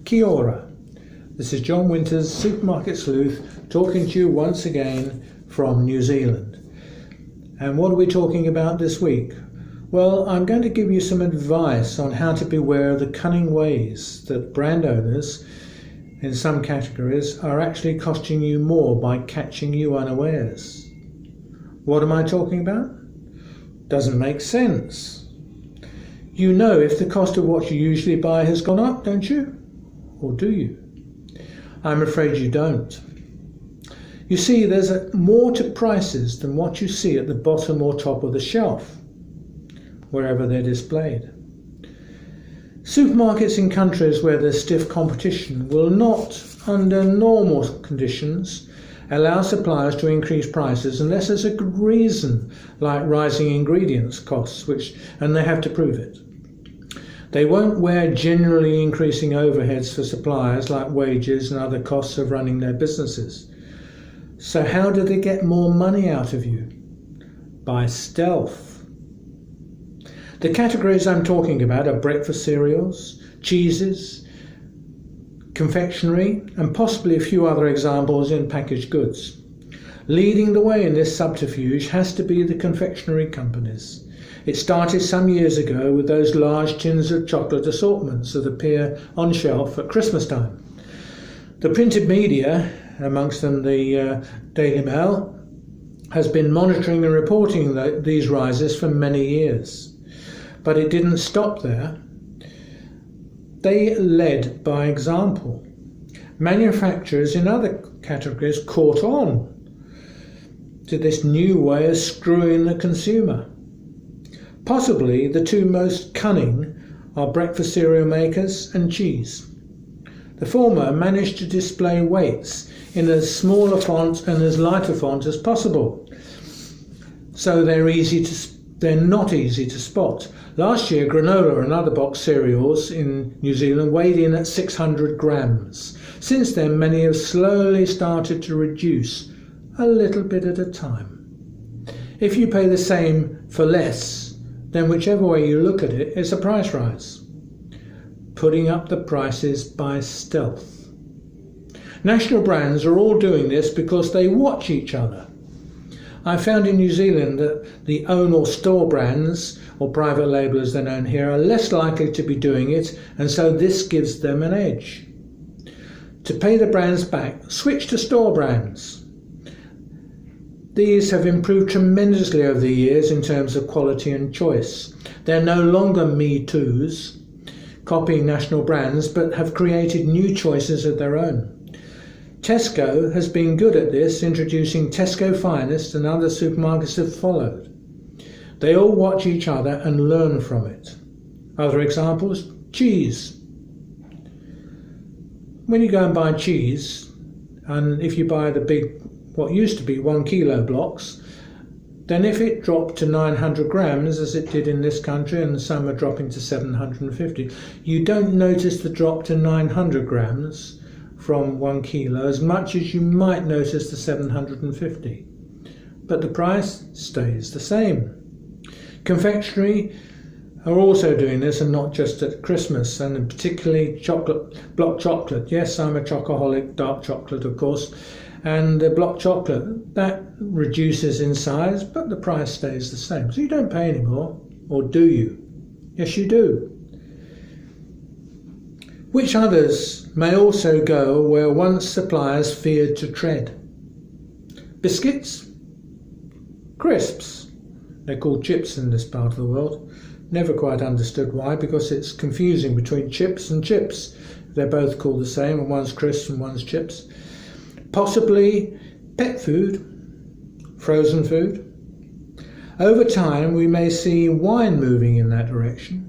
Kia ora. This is John Winters, Supermarket Sleuth, talking to you once again from New Zealand. And what are we talking about this week? Well, I'm going to give you some advice on how to beware of the cunning ways that brand owners in some categories are actually costing you more by catching you unawares. What am I talking about? Doesn't make sense. You know if the cost of what you usually buy has gone up, don't you? Or do you? I'm afraid you don't. You see, there's more to prices than what you see at the bottom or top of the shelf, wherever they're displayed. Supermarkets in countries where there's stiff competition will not, under normal conditions, allow suppliers to increase prices unless there's a good reason, like rising ingredients costs, and they have to prove it. They won't wear generally increasing overheads for suppliers like wages and other costs of running their businesses. So how do they get more money out of you? By stealth. The categories I'm talking about are breakfast cereals, cheeses, confectionery, and possibly a few other examples in packaged goods. Leading the way in this subterfuge has to be the confectionery companies. It started some years ago with those large tins of chocolate assortments that appear on shelf at Christmas time. The printed media, amongst them the Daily Mail, has been monitoring and reporting these rises for many years. But it didn't stop there. They led by example. Manufacturers in other categories caught on to this new way of screwing the consumer. Possibly the two most cunning are breakfast cereal makers and cheese. The former managed to display weights in as small a font and as light a font as possible, so they're not easy to spot. Last year, granola and other boxed cereals in New Zealand weighed in at 600 grams. Since then, many have slowly started to reduce a little bit at a time. If you pay the same for less, then whichever way you look at it, it's a price rise. Putting up the prices by stealth. National brands are all doing this because they watch each other. I found in New Zealand that the own or store brands, or private label as they're known here, are less likely to be doing it, and so this gives them an edge. To pay the brands back, switch to store brands. These have improved tremendously over the years in terms of quality and choice. They're no longer Me Toos, copying national brands, but have created new choices of their own. Tesco has been good at this, introducing Tesco Finest, and other supermarkets have followed. They all watch each other and learn from it. Other examples, cheese. When you go and buy cheese, and if you buy the big, what used to be 1 kilo blocks, then if it dropped to 900 grams, as it did in this country, and some are dropping to 750, you don't notice the drop to 900 grams from 1 kilo as much as you might notice the 750. But the price stays the same. Confectionery are also doing this, and not just at Christmas, and particularly block chocolate. Yes, I'm a chocoholic, dark chocolate of course, and block chocolate, that reduces in size, but the price stays the same. So you don't pay any more, or do you? Yes, you do. Which others may also go where once suppliers feared to tread? Biscuits? Crisps. They're called chips in this part of the world. Never quite understood why, because it's confusing between chips and chips. They're both called the same, and one's crisps and one's chips. Possibly pet food, frozen food. Over time, we may see wine moving in that direction.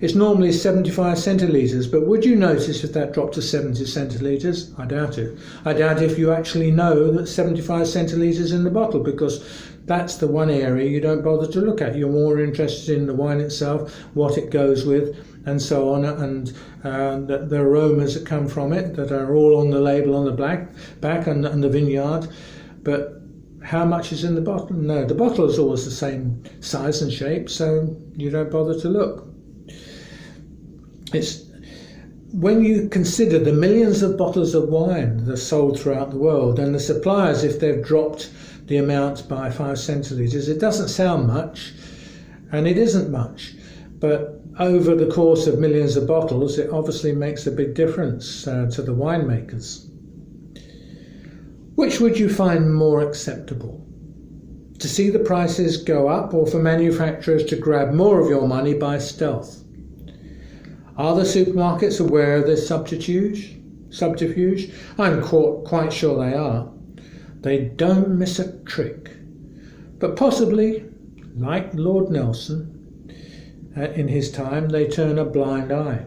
It's normally 75 centilitres, but would you notice if that dropped to 70 centilitres? I doubt it. I doubt if you actually know that 75 centilitres in the bottle, because that's the one area you don't bother to look at. You're more interested in the wine itself, what it goes with, and so on, and the aromas that come from it that are all on the label on the back and the vineyard. But how much is in the bottle? No, the bottle is always the same size and shape, so you don't bother to look. when you consider the millions of bottles of wine that are sold throughout the world and the suppliers, if they've dropped the amount by 5 centilitres, it doesn't sound much, and it isn't much. But over the course of millions of bottles, it obviously makes a big difference to the winemakers. Which would you find more acceptable? To see the prices go up, or for manufacturers to grab more of your money by stealth? Are the supermarkets aware of this subterfuge? I'm quite sure they are. They don't miss a trick. But possibly, like Lord Nelson, in his time, they turn a blind eye.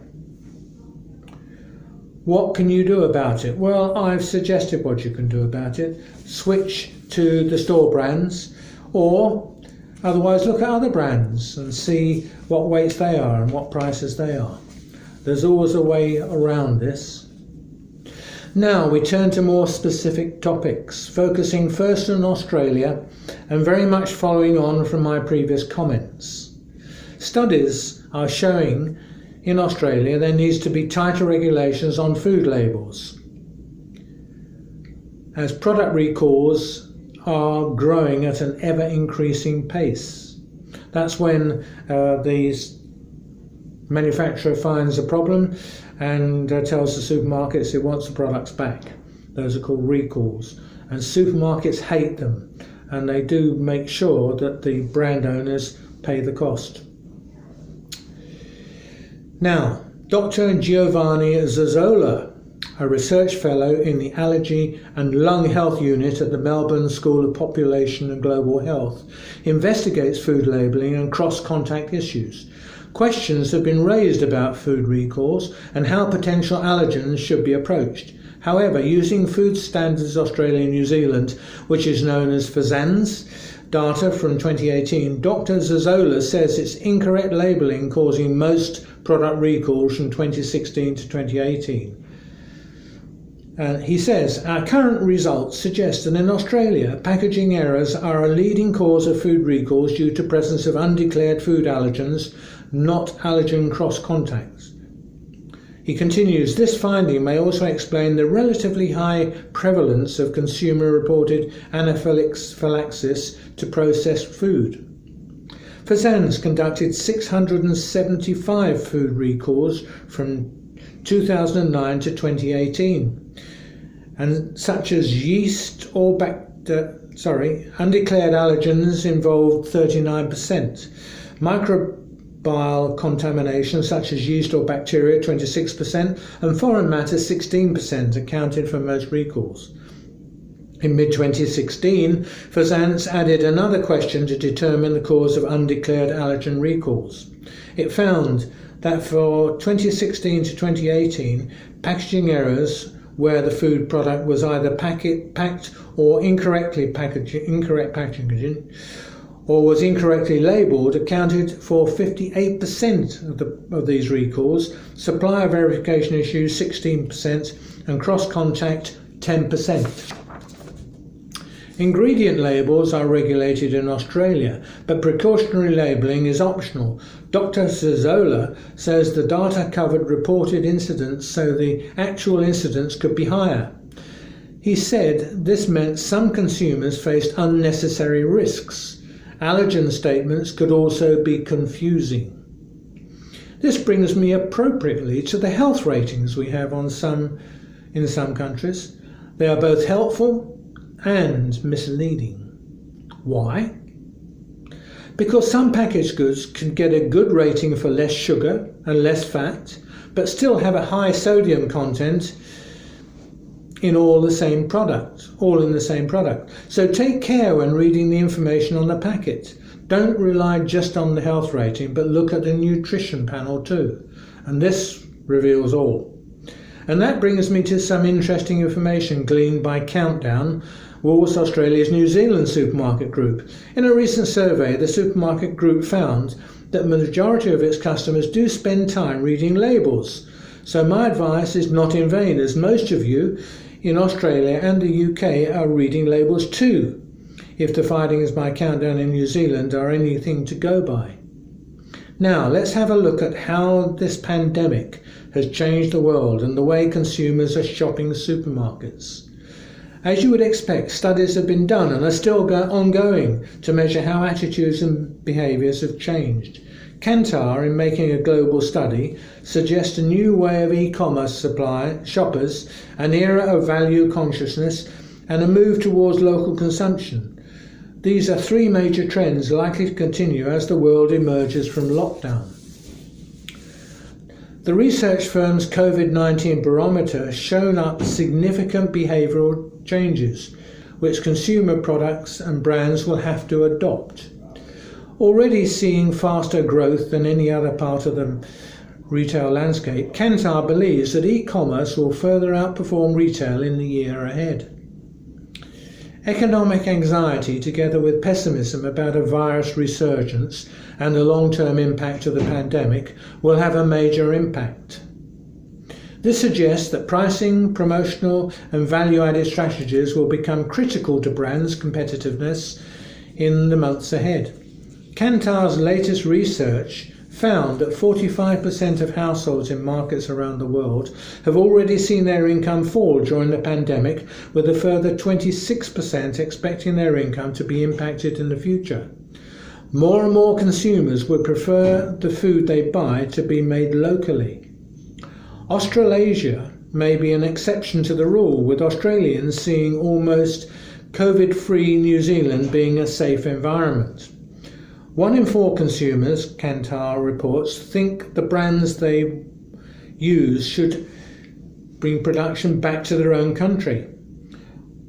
What can you do about it? Well, I've suggested what you can do about it. Switch to the store brands, or otherwise look at other brands and see what weights they are and what prices they are. There's always a way around this. Now we turn to more specific topics, focusing first on Australia and very much following on from my previous comments. Studies are showing in Australia there needs to be tighter regulations on food labels, as product recalls are growing at an ever-increasing pace. That's when the manufacturer finds a problem and tells the supermarkets it wants the products back. Those are called recalls, and supermarkets hate them, and they do make sure that the brand owners pay the cost. Now, Dr. Giovanni Zazzola, a research fellow in the Allergy and Lung Health Unit at the Melbourne School of Population and Global Health, investigates food labelling and cross-contact issues. Questions have been raised about food recalls and how potential allergens should be approached. However, using Food Standards Australia and New Zealand, which is known as FSANZ, data from 2018, Dr. Zazzola says it's incorrect labelling causing most product recalls from 2016 to 2018. He says, our current results suggest that in Australia, packaging errors are a leading cause of food recalls due to presence of undeclared food allergens, not allergen cross-contacts. He continues, this finding may also explain the relatively high prevalence of consumer-reported anaphylaxis to processed food. FSANZ conducted 675 food recalls from 2009 to 2018, and such as yeast or undeclared allergens involved 39%. Microbial contamination such as yeast or bacteria 26%, and foreign matter 16% accounted for most recalls. In mid-2016, FSANZ added another question to determine the cause of undeclared allergen recalls. It found that for 2016 to 2018, packaging errors where the food product was either packed or incorrect packaging, or was incorrectly labelled, accounted for 58% of these recalls, supplier verification issues 16%, and cross-contact 10%. Ingredient labels are regulated in Australia, but precautionary labelling is optional. Dr. Zazzola says the data covered reported incidents, so the actual incidents could be higher. He said this meant some consumers faced unnecessary risks. Allergen statements could also be confusing. This brings me appropriately to the health ratings we have in some countries. They are both helpful and misleading. Why? Because some packaged goods can get a good rating for less sugar and less fat, but still have a high sodium content in all in the same product. So take care when reading the information on the packet. Don't rely just on the health rating, but look at the nutrition panel too. And this reveals all. And that brings me to some interesting information gleaned by Countdown, Woolworths Australia's New Zealand supermarket group. In a recent survey, the supermarket group found that the majority of its customers do spend time reading labels. So my advice is not in vain, as most of you in Australia and the UK are reading labels too, if the findings by Countdown in New Zealand are anything to go by. Now let's have a look at how this pandemic has changed the world and the way consumers are shopping supermarkets. As you would expect, studies have been done and are still ongoing to measure how attitudes and behaviours have changed. Kantar, in making a global study, suggests a new way of e-commerce shoppers, an era of value consciousness, and a move towards local consumption. These are three major trends likely to continue as the world emerges from lockdown. The research firm's COVID-19 barometer has shown up significant behavioural changes, which consumer products and brands will have to adopt. Already seeing faster growth than any other part of the retail landscape, Kantar believes that e-commerce will further outperform retail in the year ahead. Economic anxiety, together with pessimism about a virus resurgence and the long-term impact of the pandemic, will have a major impact. This suggests that pricing, promotional and value-added strategies will become critical to brands' competitiveness in the months ahead. Kantar's latest research found that 45% of households in markets around the world have already seen their income fall during the pandemic, with a further 26% expecting their income to be impacted in the future. More and more consumers would prefer the food they buy to be made locally. Australasia may be an exception to the rule, with Australians seeing almost COVID-free New Zealand being a safe environment. 1 in 4 consumers, Kantar reports, think the brands they use should bring production back to their own country,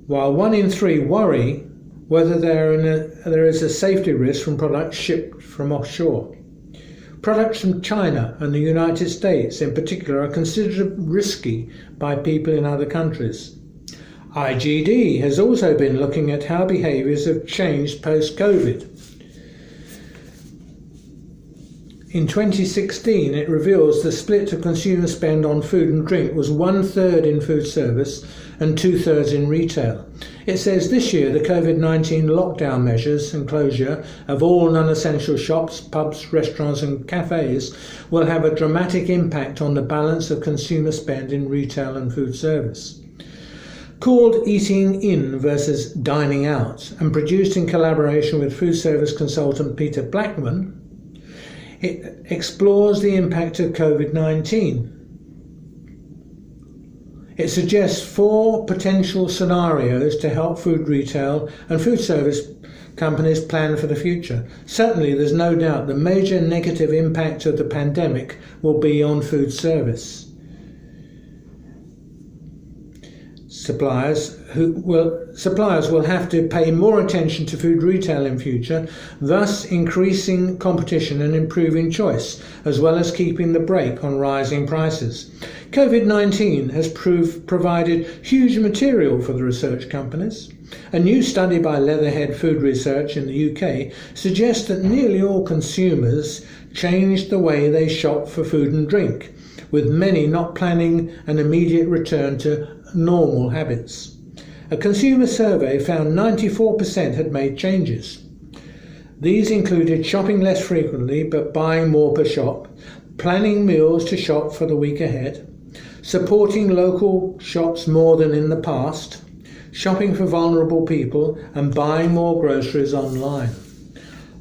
while 1 in 3 worry whether there is a safety risk from products shipped from offshore. Products from China and the United States in particular are considered risky by people in other countries. IGD has also been looking at how behaviours have changed post-COVID. In 2016, it reveals the split of consumer spend on food and drink was 1/3 in food service and 2/3 in retail. It says this year the COVID-19 lockdown measures and closure of all non-essential shops, pubs, restaurants and cafes will have a dramatic impact on the balance of consumer spend in retail and food service. Called Eating In versus Dining Out and produced in collaboration with food service consultant Peter Blackman, it explores the impact of COVID-19. It suggests 4 potential scenarios to help food retail and food service companies plan for the future. Certainly, there's no doubt the major negative impact of the pandemic will be on food service. Suppliers will have to pay more attention to food retail in future, thus increasing competition and improving choice, as well as keeping the brake on rising prices. COVID-19 has provided huge material for the research companies. A new study by Leatherhead Food Research in the UK suggests that nearly all consumers changed the way they shop for food and drink, with many not planning an immediate return to normal habits. A consumer survey found 94% had made changes. These included shopping less frequently but buying more per shop, planning meals to shop for the week ahead, supporting local shops more than in the past, shopping for vulnerable people, and buying more groceries online.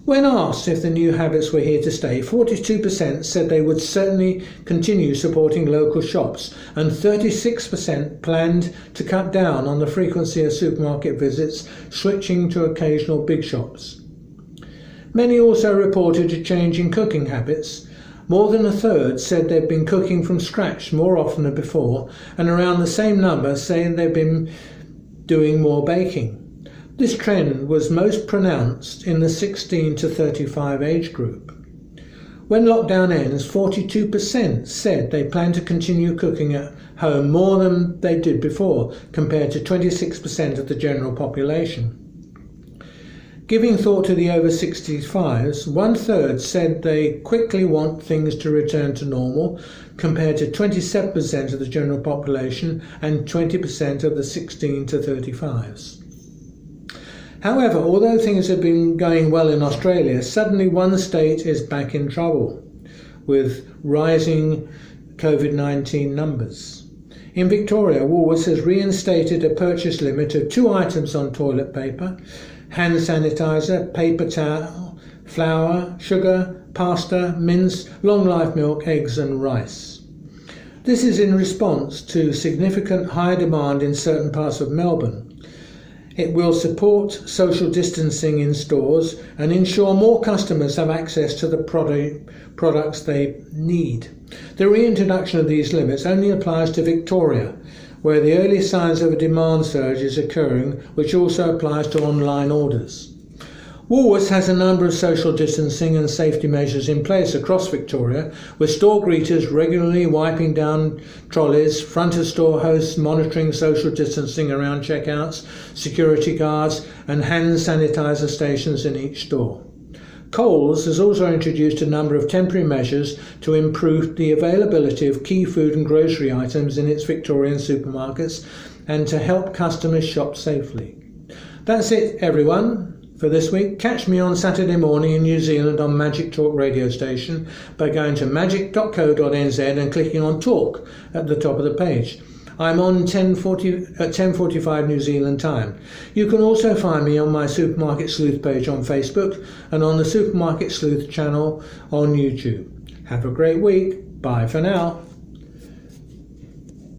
When asked if the new habits were here to stay, 42% said they would certainly continue supporting local shops, and 36% planned to cut down on the frequency of supermarket visits, switching to occasional big shops. Many also reported a change in cooking habits. More than 1/3 said they'd been cooking from scratch more often than before, and around the same number saying they've been doing more baking. This trend was most pronounced in the 16 to 35 age group. When lockdown ends, 42% said they plan to continue cooking at home more than they did before, compared to 26% of the general population. Giving thought to the over 65s, 1/3 said they quickly want things to return to normal, compared to 27% of the general population and 20% of the 16 to 35s. However, although things have been going well in Australia, suddenly one state is back in trouble with rising COVID-19 numbers. In Victoria, Woolworths has reinstated a purchase limit of 2 items on toilet paper, hand sanitizer, paper towel, flour, sugar, pasta, mince, long-life milk, eggs and rice. This is in response to significant high demand in certain parts of Melbourne. It will support social distancing in stores and ensure more customers have access to the products they need. The reintroduction of these limits only applies to Victoria, where the early signs of a demand surge is occurring, which also applies to online orders. Woolworths has a number of social distancing and safety measures in place across Victoria, with store greeters regularly wiping down trolleys, front of store hosts monitoring social distancing around checkouts, security guards and hand sanitizer stations in each store. Coles has also introduced a number of temporary measures to improve the availability of key food and grocery items in its Victorian supermarkets and to help customers shop safely. That's it, everyone, for this week. Catch me on Saturday morning in New Zealand on Magic Talk radio station by going to magic.co.nz and clicking on Talk at the top of the page. I'm on 10:45 New Zealand time. You can also find me on my Supermarket Sleuth page on Facebook and on the Supermarket Sleuth channel on YouTube. Have a great week. Bye for now.